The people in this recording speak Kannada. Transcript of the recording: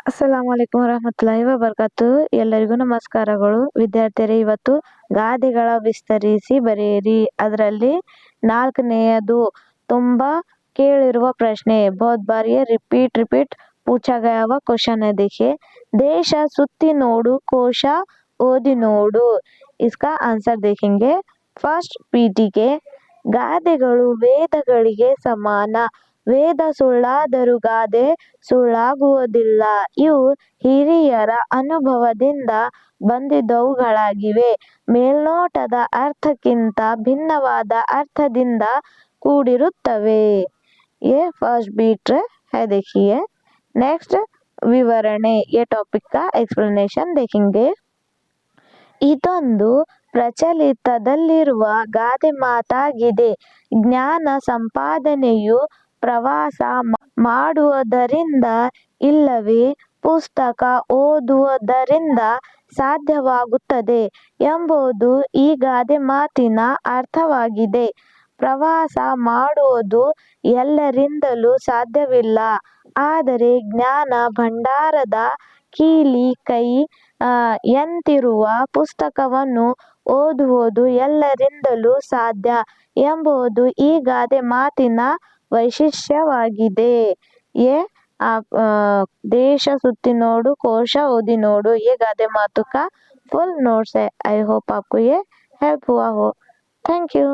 ಅಸ್ಸಲಾಮು ಅಲೈಕುಂ ವರಹಮತುಲ್ಲಾಹಿ ವಬರಕಾತು. ಎಲ್ಲರಿಗೂ ನಮಸ್ಕಾರಗಳು. ವಿದ್ಯಾರ್ಥಿಯರೇ, ಇವತ್ತು ಗಾದೆಗಳ ವಿಸ್ತರಿಸಿ ಬರೆಯಿರಿ. ಅದರಲ್ಲಿ 4ನೇಯದು ತುಂಬಾ ಕೇಳಿರುವ ಪ್ರಶ್ನೆ. ಬಹುತ್ ಬಾರಿ ರಿಪೀಟ್ पूछा गया हुआ क्वेश्चन है. देखिए, देश सुत्ती नोडु कोश ओदी नोडु. इसका आंसर देखेंगे. फर्स्ट पीठिಕೆ, ಗಾದೆಗಳು ವೇದಗಳಿಗೆ ಸಮಾನ. ವೇದ ಸುಳ್ಳಾದರೂ ಗಾದೆ ಸುಳ್ಳಾಗುವುದಿಲ್ಲ. ಇವು ಹಿರಿಯರ ಅನುಭವದಿಂದ ಬಂದಿದ್ದವುಗಳಾಗಿವೆ. ಮೇಲ್ನೋಟದ ಅರ್ಥಕ್ಕಿಂತ ಭಿನ್ನವಾದ ಅರ್ಥದಿಂದ ಕೂಡಿರುತ್ತವೆ. ये फर्स्ट बीट है. देखिए, नेक्स्ट विवರಣೆ. ये टॉपिक का एक्सप्लेनेशन देखेंगे. ಇದೊಂದು ಪ್ರಚಲಿತದಲ್ಲಿರುವ ಗಾದೆ ಮಾತಾಗಿದೆ. ಜ್ಞಾನ ಸಂಪಾದನೆಯು ಪ್ರವಾಸ ಮಾಡುವುದರಿಂದ ಇಲ್ಲವೇ ಪುಸ್ತಕ ಓದುವುದರಿಂದ ಸಾಧ್ಯವಾಗುತ್ತದೆ ಎಂಬುದು ಈ ಗಾದೆ ಮಾತಿನ ಅರ್ಥವಾಗಿದೆ. ಪ್ರವಾಸ ಮಾಡುವುದು ಎಲ್ಲರಿಂದಲೂ ಸಾಧ್ಯವಿಲ್ಲ. ಆದರೆ ಜ್ಞಾನ ಭಂಡಾರದ ಕೀಲಿ ಕೈ ಯಂತಿರುವ ಪುಸ್ತಕವನ್ನು ಓದುವುದು ಎಲ್ಲರಿಂದಲೂ ಸಾಧ್ಯ ಎಂಬುದು ಈ ಗಾದೆ ಮಾತಿನ वैशिष्ट्यवाಗಿದೆ. ये आप देश सुत्ती नोडु कोश ओदी नोडु, ये गादे मातु का फुल नोट्स है. आई होप आपको ये हेल्प हुआ हो. Thank you.